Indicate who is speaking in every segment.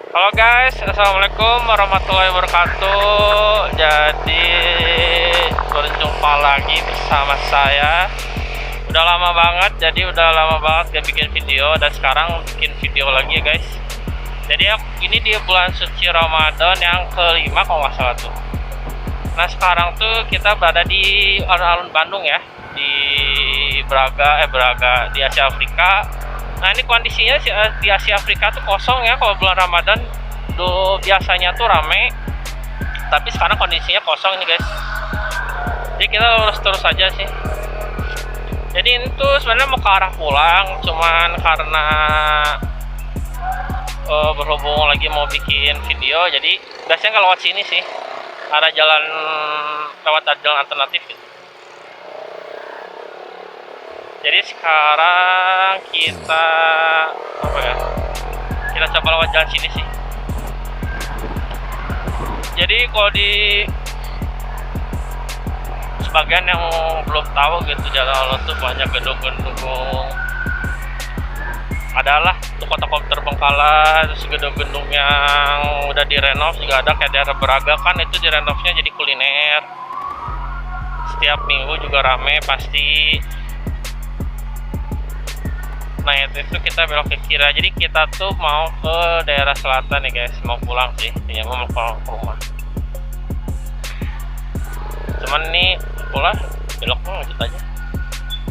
Speaker 1: Halo guys, assalamualaikum warahmatullahi wabarakatuh. Jadi berjumpa lagi bersama saya. Udah lama banget, gak bikin video dan sekarang bikin video lagi ya guys. Jadi ini di bulan suci Ramadan yang kelima kalau nggak salah tuh. Nah sekarang tuh kita berada di alun-alun Bandung ya, di Braga di Asia Afrika. Nah ini kondisinya di Asia Afrika tuh kosong ya kalau bulan Ramadan. Dulu biasanya tuh rame, tapi sekarang kondisinya kosong nih guys. Jadi kita lurus terus aja sih. Jadi ini tuh sebenarnya mau ke arah pulang, cuman karena berhubung lagi mau bikin video, jadi biasanya nggak lewat sini sih. Ada jalan lewat jalan alternatif gitu. Jadi sekarang kita kita coba lewat jalan sini sih. Jadi kalau di sebagian yang belum tahu gitu, jalan alun tuh banyak gedung-gedung, adalah toko-toko terbengkalai, terus gedung-gedung yang udah direnov juga ada, kayak daerah Braga kan itu direnovnya jadi kuliner. Setiap minggu juga rame pasti. Nah itu kita belok ke kiri. Jadi kita tuh mau ke daerah selatan nih guys, mau pulang sih, ya mau pulang ke rumah. Cuman nih pulang belok lanjut aja.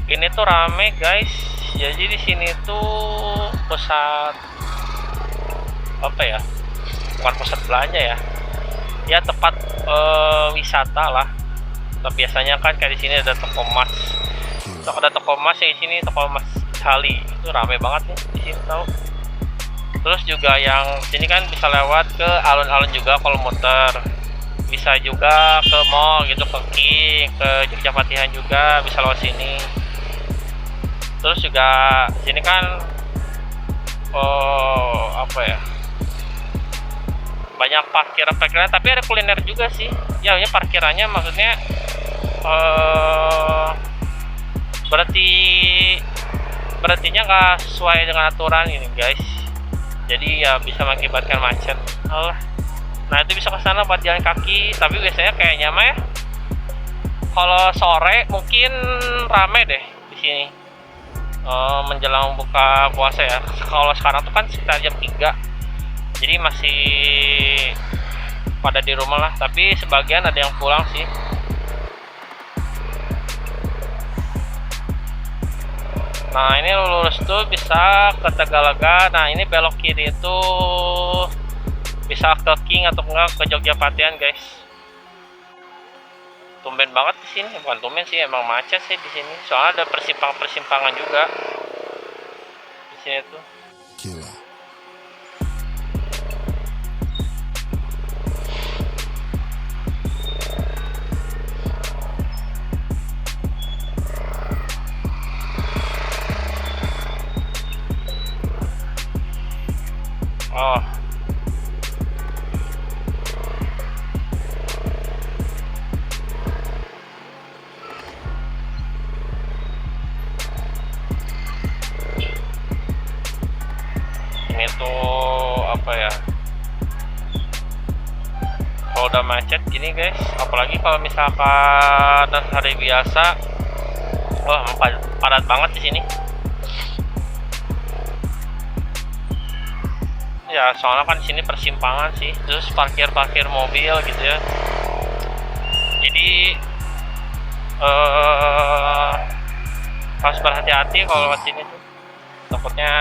Speaker 1: Ini tuh rame guys. Jadi di sini tuh pusat bukan pusat belanja ya. Ya tempat wisata lah. Tapi biasanya kan kayak di sini ada toko emas. Ada toko emas ya di sini, toko emas Sali. Itu rame banget nih di sini tahu. Terus juga yang sini kan bisa lewat ke alun-alun juga kalau muter. Bisa juga ke mall gitu, ke King, ke Jogja Patihan juga bisa lewat sini. Terus juga sini kan banyak parkiran, tapi ada kuliner juga sih. Ya ini parkirannya maksudnya berartinya nggak sesuai dengan aturan ini guys. Jadi ya bisa mengakibatkan macet. Allah. Nah itu bisa ke sana buat jalan kaki, tapi biasanya kayaknya mah ya kalau sore mungkin rame deh di sini. Menjelang buka puasa ya. Kalau sekarang tuh kan sekitar jam 3. Jadi masih pada di rumah lah, tapi sebagian ada yang pulang sih. Nah ini lurus tuh bisa ke Tegalaga. Nah ini belok kiri itu bisa ke King atau enggak ke Jogja Patihan guys. Tumben banget di sini, bukan tumben sih, emang macet sih di sini. Soalnya ada persimpangan juga di sini tuh.
Speaker 2: Gila.
Speaker 1: Oh. Ini tuh kalau udah macet gini guys, apalagi kalau misalkan hari biasa, wah padat banget di sini. Ya soalnya kan sini persimpangan sih, terus parkir mobil gitu ya. Jadi harus berhati-hati kalau lewat sini tuh. Takutnya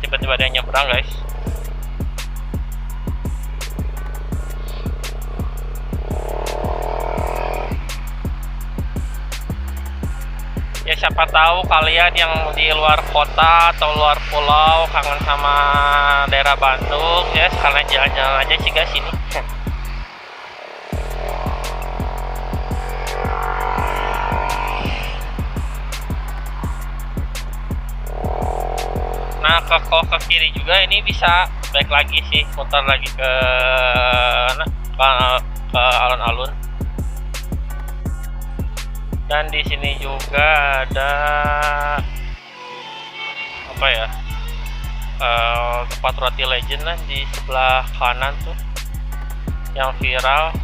Speaker 1: tiba-tiba ada yang nyebrang guys. Ya siapa tahu kalian yang di luar kota atau luar pulau kangen sama daerah Bandung ya, sekalian jalan-jalan aja sih guys sini. Nah kalau ke kiri juga ini bisa balik lagi sih, muter lagi ke alun-alun. Dan di sini juga ada tempat roti legend lah di sebelah kanan tuh yang viral,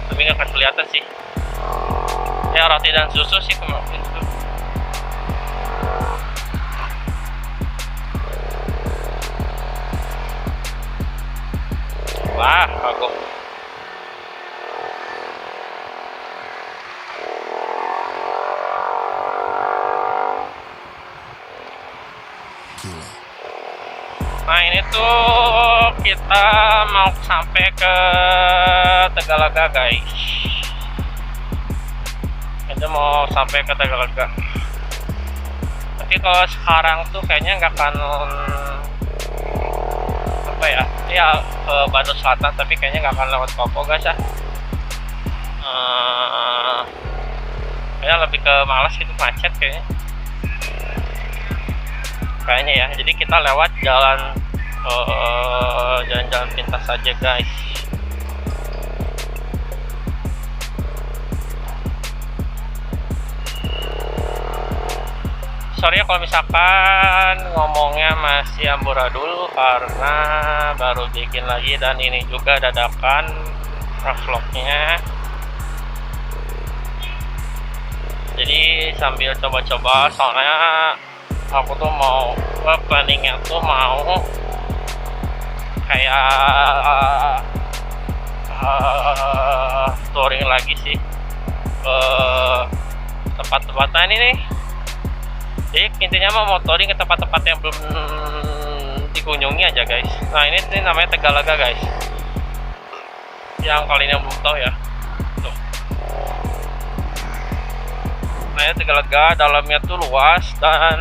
Speaker 1: tapi nggak akan kelihatan sih ya. Roti dan susu sih kemarin tuh. Wah, aku nah ini tuh kita mau sampai ke Tegalaga guys. Kita mau sampai ke Tegalaga. Tapi kalau sekarang tuh kayaknya nggak akan apa ya, ke Bandung Selatan, tapi kayaknya nggak akan lewat Kopo guys ya. Kayaknya lebih ke malas gitu, macet kayaknya ya. Jadi kita lewat jalan jalan-jalan pintas saja guys. Sorry ya kalau misalkan ngomongnya masih amburadul karena baru bikin lagi dan ini juga dadakan vlognya. Jadi sambil coba-coba, soalnya aku tuh mau planningnya tuh mau kayak touring lagi sih ke tempat-tempatnya ini nih. Jadi intinya mau touring ke tempat-tempat yang belum dikunjungi aja guys. Nah ini namanya Tegalaga guys, yang kalian yang belum tahu ya tuh. Nah ini Tegalaga, dalamnya tuh luas dan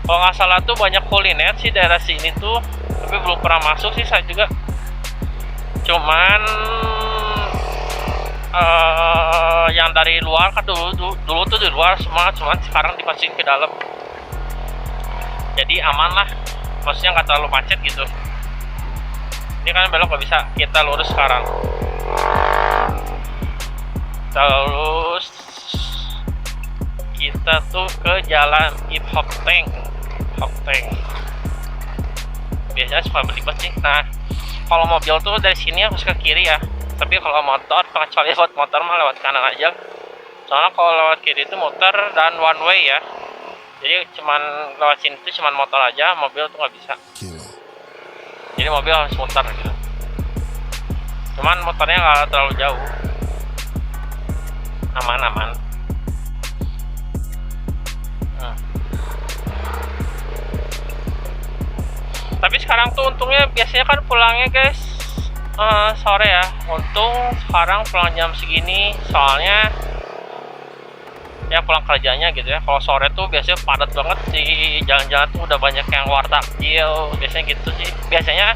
Speaker 1: kalau nggak salah tuh banyak kuliner sih daerah sini tuh, tapi belum pernah masuk sih saya juga. Cuman yang dari luar kan dulu tuh di luar semua, cuman sekarang dimasukin ke dalam. Jadi aman lah, maksudnya nggak terlalu macet gitu. Ini kan belok nggak bisa, kita lurus sekarang. Terus kita tuh ke jalan Hop Tank. Biasanya suka berlibat sih. Nah kalau mobil tuh dari sini harus ke kiri ya, tapi kalau motor, kecuali lewat motor mah lewat kanan aja. Soalnya kalau lewat kiri itu muter dan one way ya, jadi cuman lewat sini tuh cuman motor aja, mobil tuh nggak bisa. Jadi mobil harus muter gitu. Cuman motornya nggak terlalu jauh, aman. Tapi sekarang tuh untungnya biasanya kan pulangnya guys sore ya. Untung sekarang pulang jam segini, soalnya ya pulang kerjanya gitu ya. Kalau sore tuh biasanya padat banget di jalan-jalan tuh, udah banyak yang takjil biasanya gitu sih. Biasanya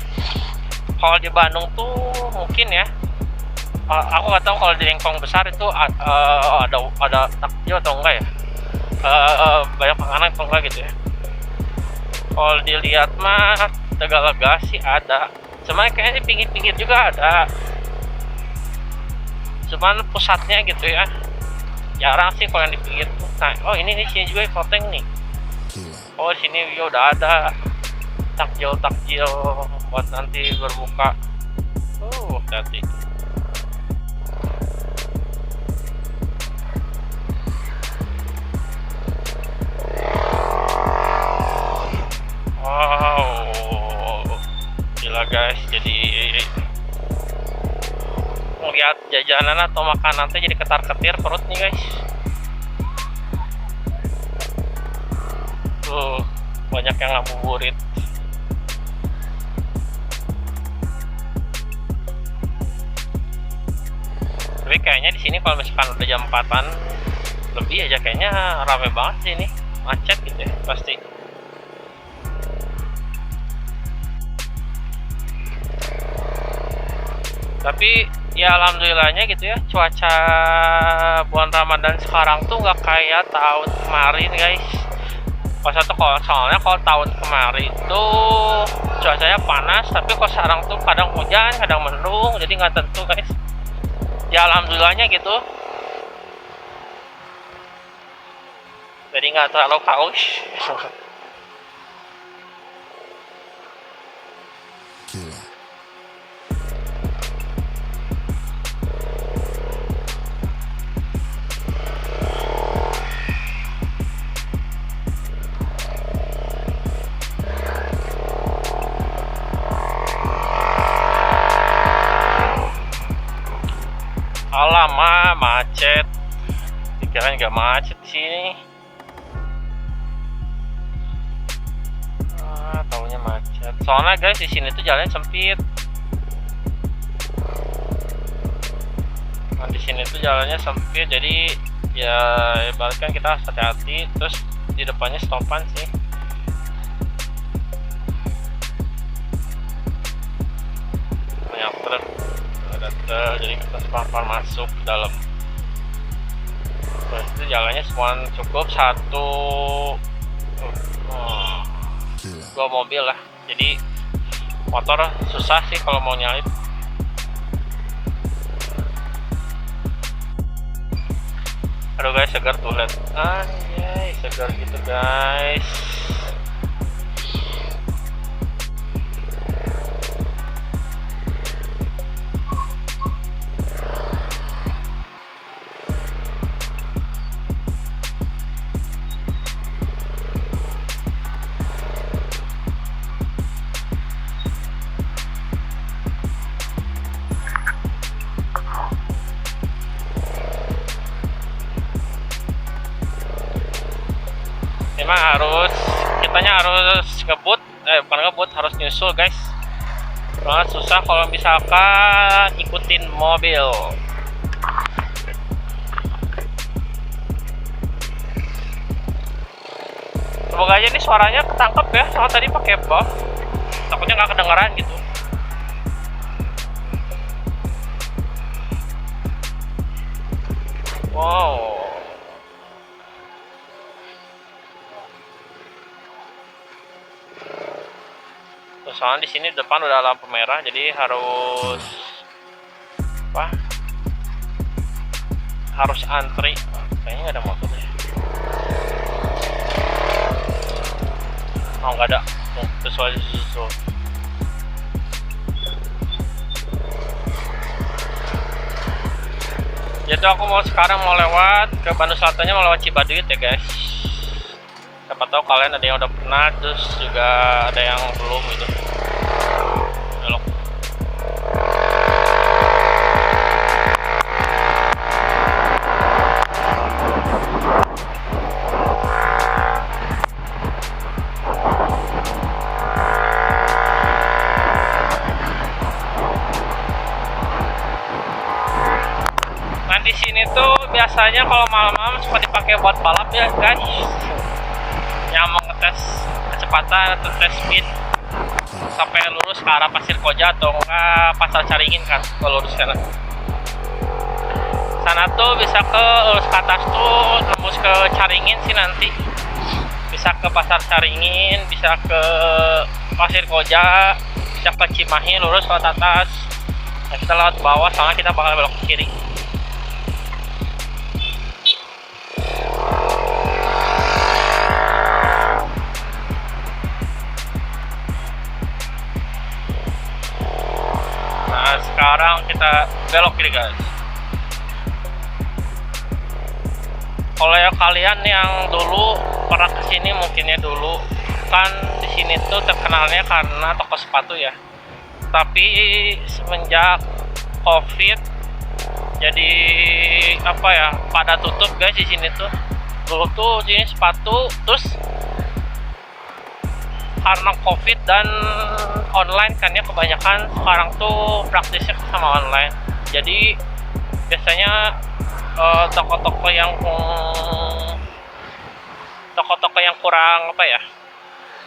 Speaker 1: kalau di Bandung tuh mungkin ya, aku nggak tahu kalau di Lengkong besar itu ada takjil atau enggak ya, banyak makanan atau enggak gitu ya. Kalau dilihat mah Tegalaga sih ada, cuman kayaknya di pinggir-pinggir juga ada, cuman pusatnya gitu ya jarang sih kalau yang di pinggir. Nah oh ini di sini juga Koteng nih. Oh di sini ya udah ada takjil buat nanti berbuka. Hati-hati. Wow, gila guys, jadi ngeliat jajanan atau makanan nanti jadi ketar-ketir perut nih guys. Tuh banyak yang ngabuburit. Tapi kayaknya di sini kalau misalkan udah jam 4-an lebih aja kayaknya rame banget sih ini, macet gitu ya pasti. Tapi ya alhamdulillahnya gitu ya, cuaca bulan Ramadan sekarang tuh nggak kayak tahun kemarin guys. Soalnya kalau tahun kemarin tuh cuacanya panas, tapi kok sekarang tuh kadang hujan kadang mendung, jadi nggak tentu guys. Ya alhamdulillahnya gitu. jadi nggak terlalu haus.
Speaker 2: Killer.
Speaker 1: Alamak, macet. Pikiran nggak macet di sini. Taunya macet. Soalnya guys di sini tuh jalannya sempit. Nah, di sini tuh jalannya sempit, jadi ya ibaratkan kita harus hati-hati. Terus di depannya stopan sih. Banyak truk, ada truk, jadi kita pelan-pelan masuk ke dalam. Terus itu jalannya semua cukup satu, dua mobil lah. Jadi motor susah sih kalau mau nyalip. Aduh guys, segar tuh lihat. Anjay, segar gitu guys. Memang kitanya harus ngebut, bukan ngebut, harus nyusul guys. Soalnya susah kalau misalkan ikutin mobil. Semoga aja nih suaranya ketangkep ya, soalnya tadi pakai buff, takutnya nggak kedengeran gitu. Wow. Soalnya di sini depan udah lampu merah, jadi harus apa? Harus antri. Kayaknya nggak ada motor deh. Oh, nggak ada. Sesuai susu. Jadi aku sekarang mau lewat ke Bandung Selatannya, mau lewat Cibaduit ya guys. Siapa tahu kalian ada yang udah pernah, terus juga ada yang belum gitu. Belok. Nah di sini tuh biasanya kalau malam-malam suka dipakai buat balap ya guys. Yang mau ngetes kecepatan atau tes speed sampai lurus ke arah Pasir Koja atau enggak Pasar Caringin kan, kalau lurus sana tuh bisa ke lurus ke atas tuh tembus ke Caringin sih, nanti bisa ke Pasar Caringin, bisa ke Pasir Koja, bisa ke Cimahi lurus ke atas. Nah, kita lewat bawah soalnya kita bakal belok ke kiri. Sekarang kita belok kiri guys. Kalau ya kalian yang dulu pernah kesini, mungkinnya dulu kan di sini tuh terkenalnya karena toko sepatu ya. Tapi semenjak COVID jadi apa ya, pada tutup guys di sini tuh. Dulu tuh ini sepatu, terus karena COVID dan online kan ya, kebanyakan sekarang tuh praktisnya sama online. Jadi biasanya toko-toko yang kurang apa ya,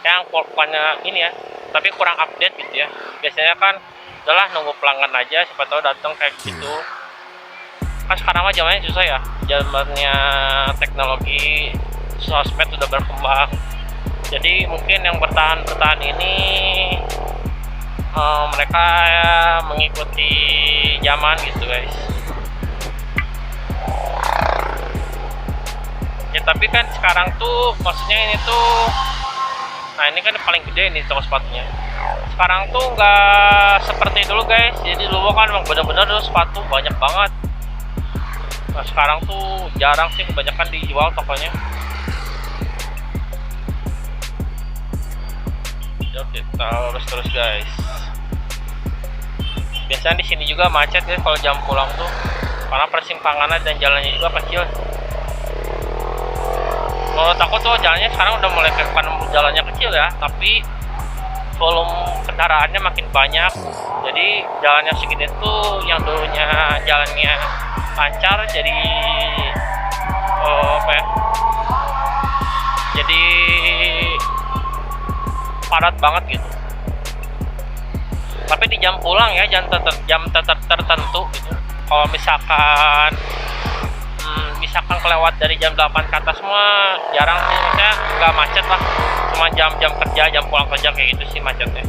Speaker 1: yang pokoknya ini ya, tapi kurang update gitu ya. Biasanya kan udahlah nunggu pelanggan aja, siapa tahu datang kayak gitu. Kan sekarang mah zamannya susah ya, zamannya teknologi sosmed udah berkembang. Jadi mungkin yang bertahan ini mereka mengikuti zaman gitu guys. Kita Tapi kan sekarang tuh maksudnya ini tuh, nah ini kan paling gede nih toko sepatunya. Sekarang tuh nggak seperti dulu guys. Jadi dulu kan emang bener-bener dulu sepatu banyak banget. Nah sekarang tuh jarang sih, kebanyakan dijual tokonya. Yuk kita lurus terus guys. Biasanya di sini juga macet ya kalau jam pulang tuh, karena persimpangannya dan jalannya juga kecil. Menurut aku tuh jalannya sekarang udah mulai jalannya kecil ya, tapi volume kendaraannya makin banyak. Jadi jalannya segini tuh yang dulunya jalannya lancar jadi apa ya? Jadi padat banget gitu. Tapi di jam pulang ya, jam tertentu gitu. Kalau misalkan kelewat dari jam 8 ke atas semua jarang sih, maksudnya nggak macet lah. Cuma jam-jam kerja, jam pulang kerja kayak gitu sih macetnya.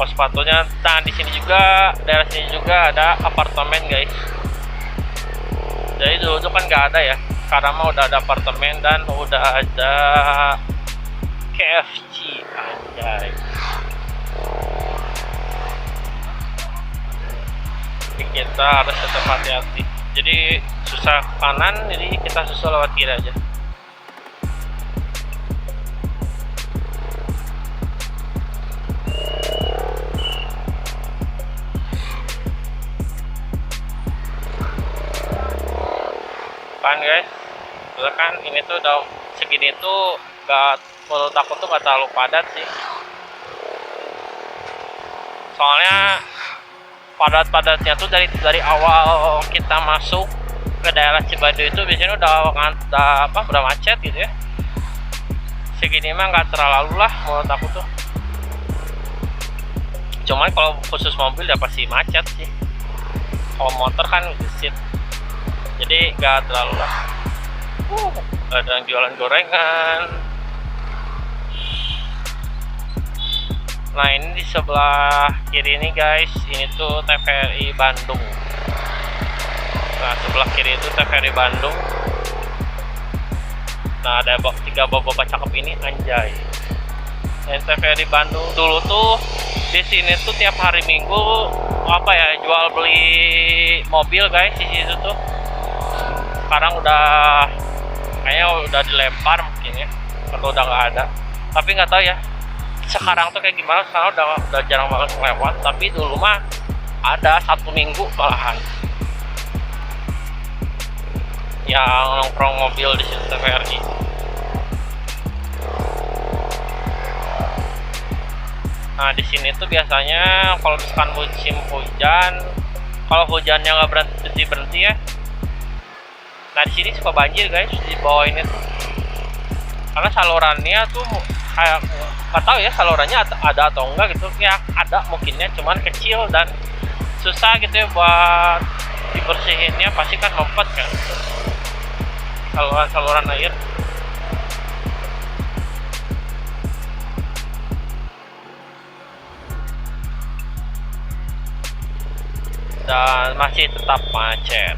Speaker 1: Sepatunya, nah di sini juga, daerah sini juga ada apartemen guys. Jadi dulu tuh kan nggak ada ya, sekarang mah udah ada apartemen dan udah ada KFC anjay. Kita harus tetap hati-hati, jadi susah kanan, jadi kita susah lewat kiri aja. Kan guys, udah kan ini tuh udah segini tuh gak, menurut aku tuh gak terlalu padat sih, soalnya padat-padatnya tuh dari awal kita masuk ke daerah Cibadu itu biasanya udah macet gitu ya. Segini mah nggak terlalu lah menurut aku tuh. Cuman kalau khusus mobil ya pasti macet sih. Kalau motor kan gesit, jadi nggak terlalu lah. Ada yang jualan gorengan. Nah ini di sebelah kiri ini guys, ini tuh TVRI Bandung. Nah sebelah kiri itu TVRI Bandung. Nah ada 3 bapak cakep ini anjay. Ini TVRI Bandung. Dulu tuh di sini tuh tiap hari Minggu apa ya, jual beli mobil guys di situ tuh. Sekarang kayaknya udah dilempar mungkin ya, atau udah nggak ada. Tapi nggak tahu ya sekarang tuh kayak gimana. Sekarang udah jarang banget lewat, tapi dulu mah ada 1 minggu malahan yang nongkrong mobil di sini TVRI. Nah di sini tuh biasanya kalau misalkan musim hujan, kalau hujannya nggak berhenti ya, nah di sini suka banjir guys di bawah ini tuh, karena salurannya tuh kayak nggak tahu ya salurannya ada atau enggak gitu ya, ada mungkinnya cuman kecil dan susah gitu ya buat dibersihinnya, pasti kan mampet kan saluran air. Dan masih tetap macet.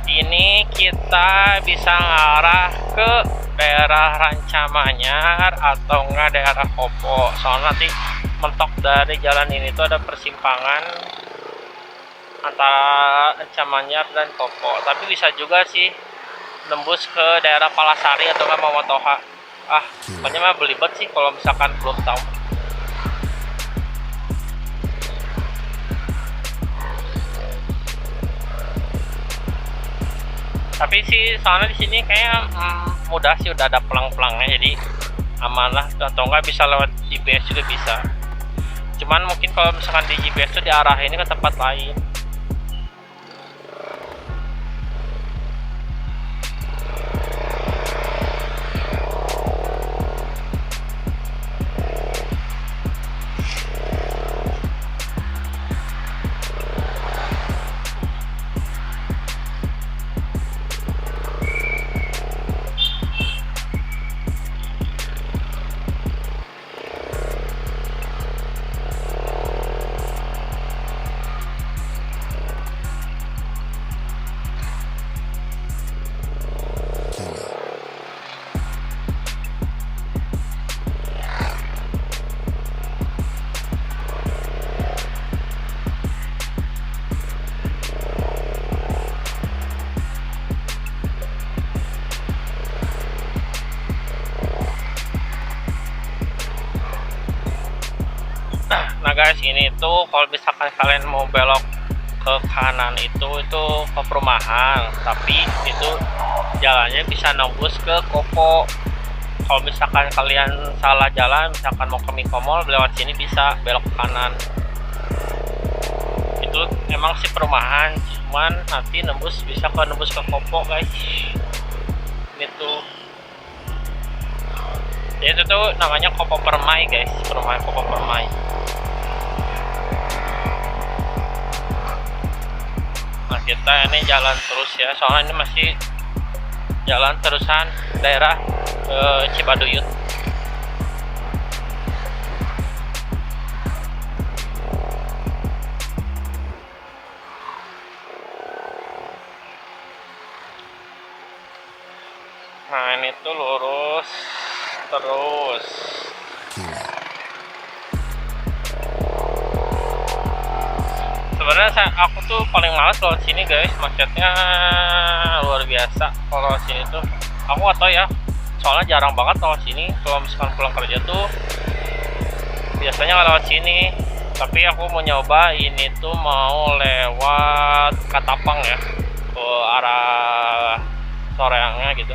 Speaker 1: Ini kita bisa ngarah ke daerah Rancamanyar atau enggak daerah Kopo, soalnya nanti mentok dari jalan ini tuh ada persimpangan antara Rancamanyar dan Kopo. Tapi bisa juga sih nembus ke daerah Palasari atau enggak Momotoha. Pokoknya mah belibet sih kalau misalkan belum tahu. Tapi sih soalnya di sini kayak mudah sih, udah ada pelang-pelangnya, jadi aman lah. Atau enggak bisa lewat GPS juga bisa. Cuman mungkin kalau misalkan di GPS itu diarahin ke tempat lain. guys, ini tuh kalau misalkan kalian mau belok ke kanan itu ke perumahan, tapi itu jalannya bisa nembus ke Kopo. Kalau misalkan kalian salah jalan, misalkan mau ke Mikomol lewat sini bisa belok ke kanan. Itu emang sih perumahan, cuman nanti bisa nembus ke Kopo guys. Ini tuh itu tuh namanya Kopo Permai guys, perumahan Kopo Permai. Nah kita ini jalan terus ya, soalnya ini masih jalan terusan daerah Cibaduyut. Nah ini tuh lurus terus. Sebenarnya aku tuh paling males lewat sini guys, macetnya luar biasa. Kalau sini tuh aku gak tau ya, soalnya jarang banget lewat sini. Kalau misalkan pulang kerja tuh biasanya nggak lewat sini, tapi aku mau nyoba ini tuh mau lewat Katapang ya, ke arah Soreangnya gitu.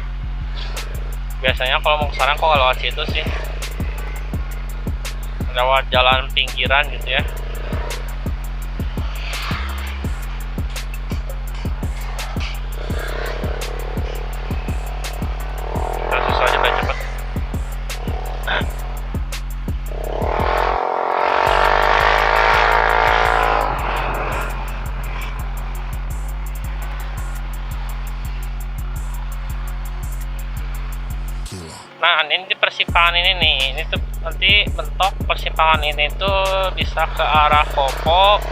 Speaker 1: Biasanya kalau mau ke sana kok nggak lewat situ sih, lewat jalan pinggiran gitu ya. Nah ini di persimpangan ini nih, ini tuh nanti mentok persimpangan ini tuh bisa ke arah Kopo,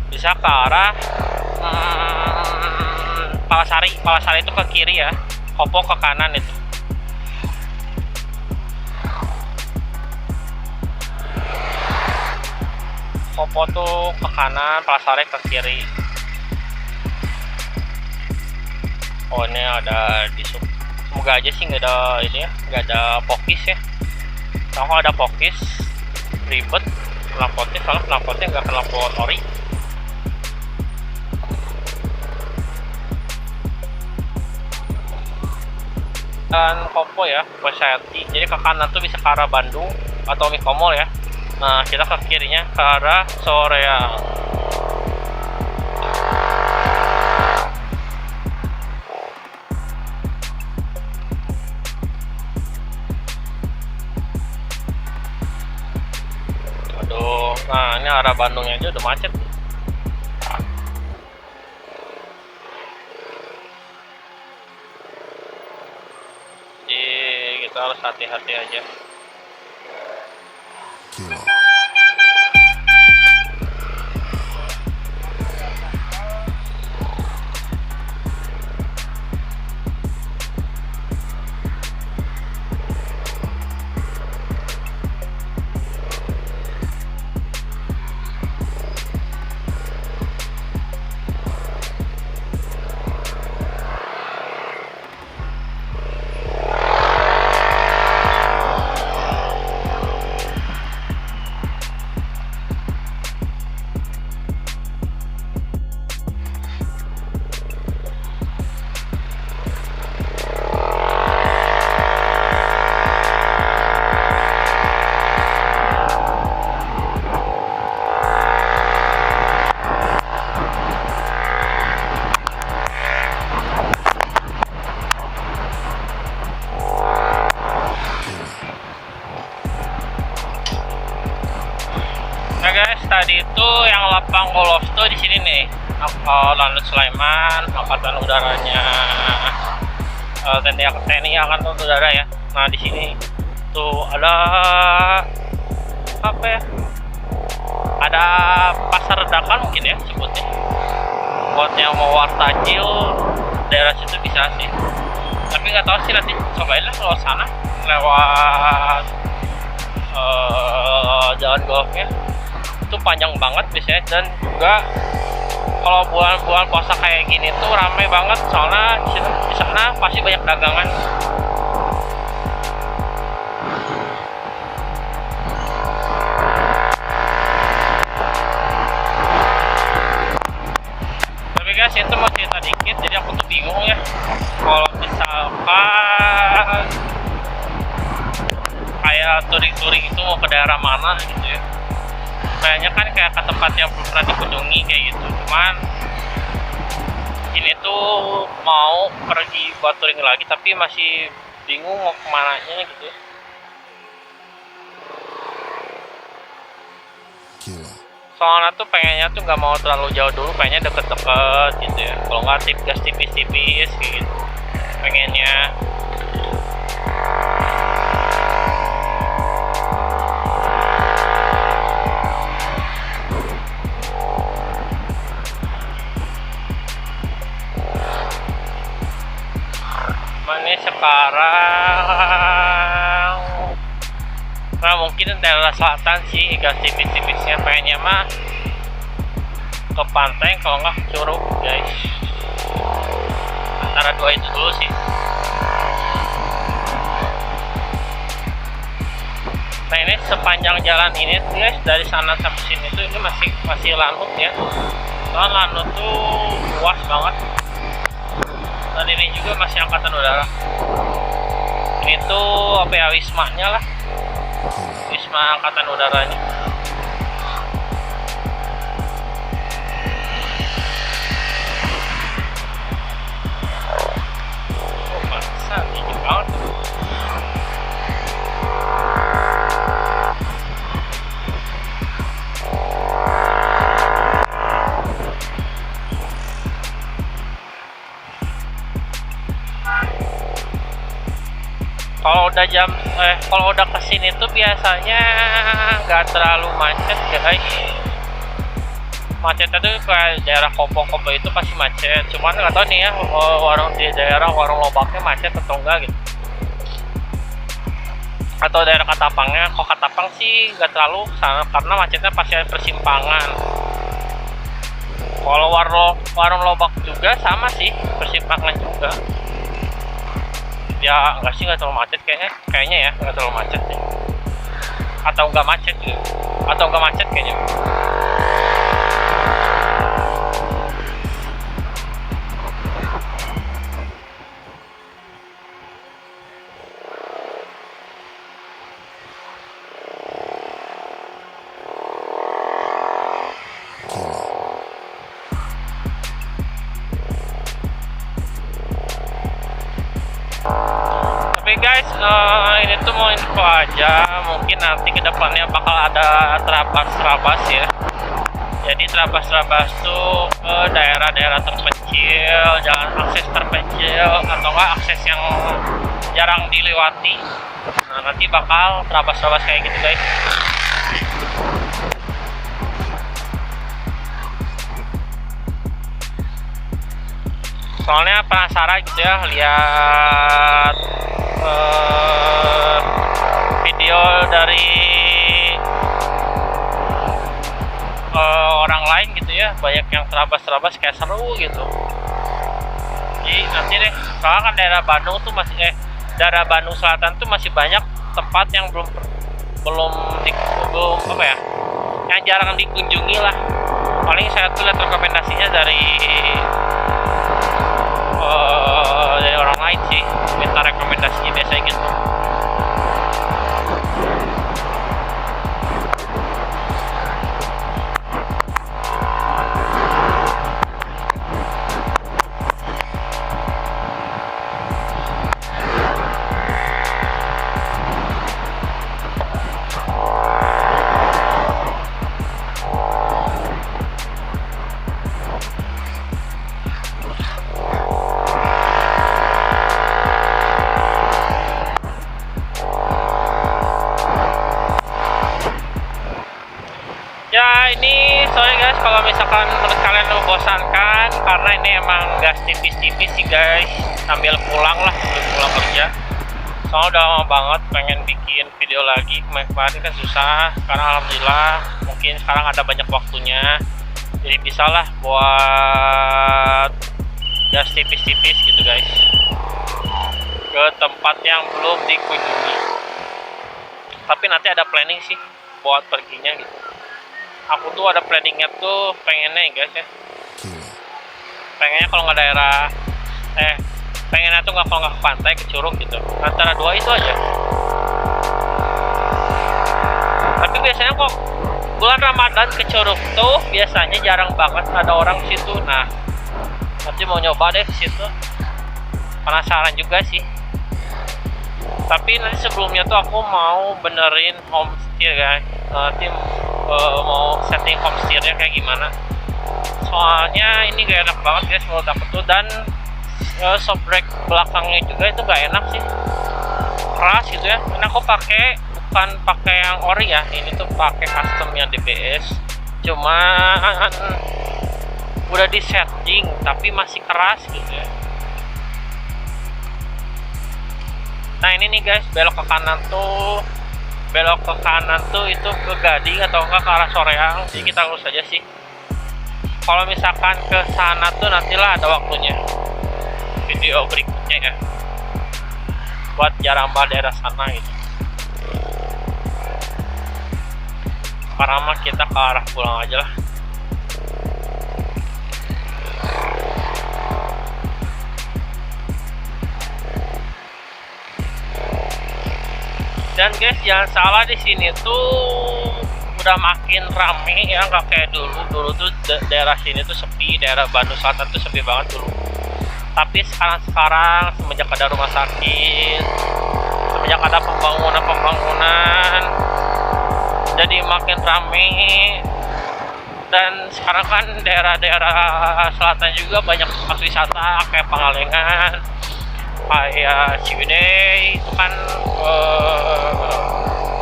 Speaker 1: bisa ke arah Palasari. Palasari itu ke kiri ya, Kopo ke kanan itu. Kopo tuh ke kanan, Palasari ke kiri. Oh ini ada di semoga aja sih nggak ada ini ya, nggak ada pokis ya. Kalau ada pokis ribet pelapotnya, soalnya pelapotnya nggak kena pelapot ori. Dan Kopo ya, Posayati. Jadi ke kanan tuh bisa ke arah Bandung atau Mikomol ya. Nah kita ke kirinya ke arah Soreang. Nah ini arah Bandungnya aja udah macet. Jadi kita harus hati-hati aja. Nah guys, tadi itu yang lapang golf tuh di sini nih, Lanut Sulaiman, angkatan udaranya TNI Angkatan Udara ya. Nah di sini tuh ada apa ya? Ada pasar redakan mungkin ya sebutnya. Buat yang mau wartajil daerah situ bisa sih. Tapi nggak tahu sih, nanti cobain lah kalau sana lewat jalan golfnya. Itu panjang banget biasanya, dan juga kalau bulan-bulan puasa kayak gini tuh ramai banget, soalnya di sana pasti banyak dagangan. masih itu masih cerita dikit, jadi aku tuh bingung ya kalau misalkan kayak touring-touring itu mau ke daerah mana gitu ya. Kayaknya kan kayak ke tempat yang belum pernah dikunjungi kayak gitu, cuman ini tuh mau pergi buat touring lagi tapi masih bingung mau kemana nya gitu ya. Soalnya tuh pengennya tuh nggak mau terlalu jauh dulu, pengennya deket-deket gitu ya, kalau nggak gas tipis-tipis gitu pengennya. Mana sekarang nah mungkin daerah selatan sih gas tipis-tipisnya, pengennya mah ke pantai kalau nggak ke Curug guys, antara dua itu dulu sih. Nah ini sepanjang jalan ini guys, dari sana sampai sini tuh ini masih lanut ya, soalnya lanut tuh luas banget, dan ini juga masih angkatan udara. Ini tuh apa ya, wismanya lah, wisma angkatan udaranya. Oh masa tinggi banget. Kalau udah kesini tuh biasanya nggak terlalu macet guys. Macetnya tuh kayak daerah Kopo-Kopo itu pasti macet, cuman nggak tahu nih ya warung di daerah warung Lobaknya macet atau enggak gitu, atau daerah Katapangnya. Kok Katapang sih nggak terlalu sana karena macetnya pasti ada persimpangan. Kalau warung Lobak juga sama sih, persimpangan juga. Ya enggak sih, nggak terlalu macet kayaknya ya, nggak terlalu macet ya, atau nggak macet gitu, atau nggak macet kayaknya. Tapi guys, ini tuh mau info aja, mungkin nanti kedepannya bakal ada terabas ya. Jadi terabas tuh ke daerah-daerah terpencil, jalan akses terpencil, atau enggak akses yang jarang dilewati. Nah nanti bakal terabas kayak gitu guys. Soalnya penasaran gitu ya, lihat video dari orang lain gitu ya, banyak yang terabas kayak seru gitu. Jadi nanti deh, soalnya kan daerah Bandung tuh daerah Bandung Selatan tuh masih banyak tempat yang belum apa ya, yang jarang dikunjungi lah. Paling saya tuh lihat rekomendasinya dari orang lain sih, minta rekomendasinya biasanya gitu. Ya ini sorry guys kalau misalkan menurut kalian membosankan, karena ini emang gas tipis-tipis sih guys, sambil pulang kerja. Soalnya udah lama banget pengen bikin video lagi, kemarin kan susah, karena alhamdulillah mungkin sekarang ada banyak waktunya, jadi bisalah buat gas tipis-tipis gitu guys, ke tempat yang belum dikunjungi. Tapi nanti ada planning sih buat perginya gitu. Aku tuh ada planningnya tuh pengennya guys ya, pengennya kalau nggak daerah pengennya tuh nggak kalau nggak ke pantai, ke curug gitu, antara dua itu aja. Tapi biasanya kok bulan Ramadan ke curug tuh biasanya jarang banget ada orang di situ. Nah, nanti mau nyoba deh ke situ, penasaran juga sih. Tapi nanti sebelumnya tuh aku mau benerin homestay guys. Nanti mau setting homestay-nya kayak gimana. Soalnya ini gak enak banget guys menurut aku tuh, dan sobrek belakangnya juga itu gak enak sih, keras gitu ya. Karena aku bukan pakai yang ori ya, ini tuh pakai custom yang DBS, cuman udah di setting tapi masih keras gitu ya. Nah ini nih guys, belok ke kanan tuh itu ke Gading atau enggak ke arah Soreang. Jadi kita lurus aja sih. Kalau misalkan ke sana tuh nantilah ada waktunya video berikutnya ya, buat jaramba daerah sana gitu. Sekarang mah kita ke arah pulang aja lah. Dan guys jangan salah, di sini tuh udah makin rame ya, nggak kayak dulu tuh daerah sini tuh sepi, daerah Bandung Selatan tuh sepi banget dulu. Tapi sekarang semenjak ada rumah sakit, semenjak ada pembangunan, jadi makin rame. Dan sekarang kan daerah-daerah selatan juga banyak tempat wisata kayak Pangalengan, kayak Ciwidey itu kan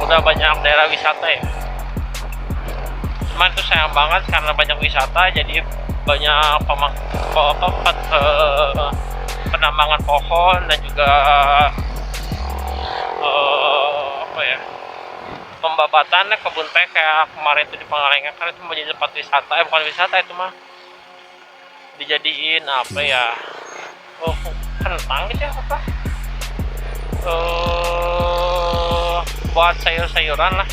Speaker 1: udah banyak daerah wisata ya. Cuman itu sayang banget karena banyak wisata jadi banyak penambangan pohon dan juga pembabatan kebun teh kayak kemarin itu di Pangalengan kan itu menjadi tempat wisata, bukan wisata itu mah dijadiin apa ya, kentang gitu ya, apa buat sayur-sayuran lah.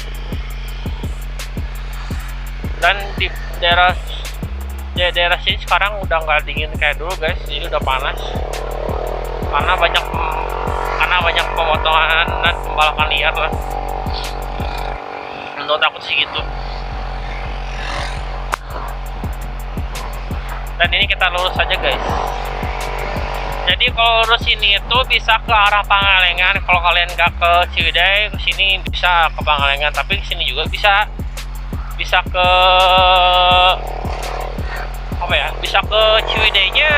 Speaker 1: Dan di daerah sini sekarang udah nggak dingin kayak dulu guys, jadi udah panas karena banyak pemotongan dan pembalakan liar lah, menurut aku sih gitu. Dan ini kita lurus aja guys. Jadi kalau lurus ini itu bisa ke arah Pangalengan. Kalau kalian nggak ke Ciwidey, ke sini bisa ke Pangalengan. Tapi ke sini juga bisa ke apa ya? Bisa ke Ciwidey-nya.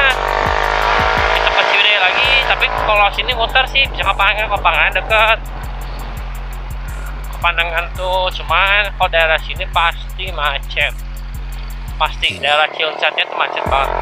Speaker 1: Bisa ke Ciwidey lagi. Tapi kalau sini muter sih bisa ke Pangalengan dekat. Ke Pandangan tuh. Cuman kalau daerah sini pasti macet. Pasti daerah Cilacapnya tuh macet banget.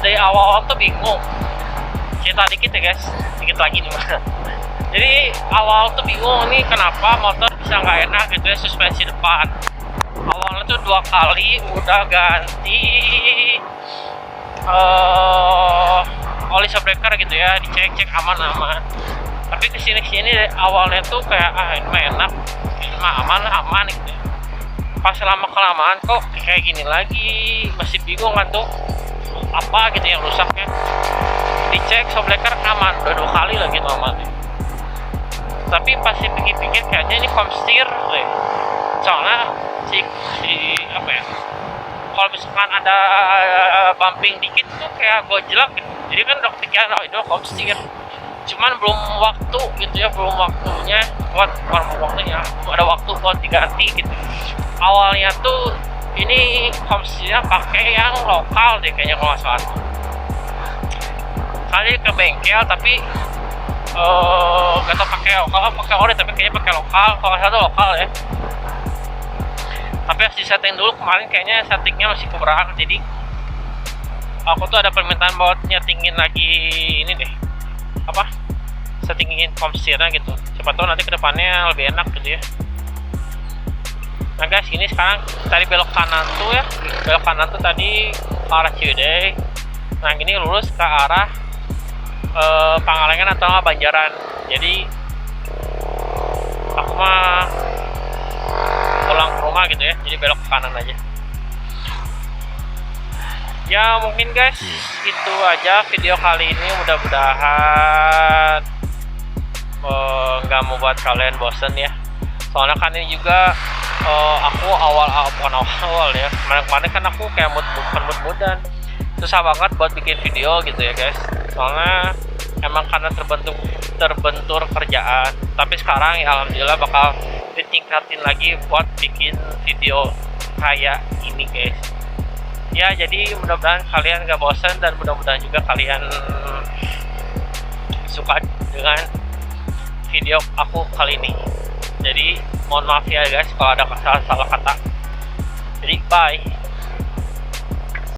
Speaker 1: Dari awal tuh bingung, cerita dikit ya guys, dikit lagi nih mas. Jadi awal tuh bingung nih kenapa motor bisa nggak enak gitu ya, suspensi depan. Awalnya tuh 2 kali udah ganti oli shockbreaker gitu ya, dicek aman. Tapi kesini awalnya tuh kayak ini mah enak, ini mah aman gitu ya. Pas lama kelamaan kok kayak gini lagi, masih bingung kan tuh apa gitu yang rusaknya. Dicek shockbreaker aman, udah 2 kali lagi gitu aman. Tapi pasti pikir-pikir kayaknya ini komstir deh. Soalnya si apa ya, kalau misalkan ada bumping dikit tuh kayak gojlak gitu. Jadi kan udah kepikiran itu komstir. Cuman belum waktu gitu ya, belum waktunya bukan waktunya, ada waktu buat diganti gitu. Awalnya tuh ini komstirnya pakai yang lokal deh kayaknya kalau nggak salah. Kali ke bengkel tapi nggak tau pakai lokal pakai ori, tapi kayaknya pakai lokal. Kalau nggak salah lokal ya. Tapi harus disetting dulu, kemarin kayaknya settingnya masih kurang, jadi aku tuh ada permintaan buat nyetingin lagi ini deh, apa, settingin komstirnya gitu, siapa tahu nanti kedepannya lebih enak gitu ya. Nah guys, ini sekarang tadi belok kanan tuh ya, belok kanan tuh tadi ke arah Ciwidey. Nah ini lurus ke arah Pangalengan atau Banjaran. Jadi aku mah pulang ke rumah gitu ya, jadi belok ke kanan aja. Ya mungkin guys itu aja video kali ini, mudah-mudahan nggak membuat kalian bosen ya. Soalnya kan ini juga aku bukan awal ya, kemarin kan aku kayak mood-moodan, susah banget buat bikin video gitu ya guys. Soalnya emang karena terbentur kerjaan, tapi sekarang ya alhamdulillah bakal ditingkatin lagi buat bikin video kayak ini guys. Ya jadi mudah-mudahan kalian gak bosan, dan mudah-mudahan juga kalian suka dengan video aku kali ini. Jadi mohon maaf ya guys kalau ada salah kata. Jadi bye.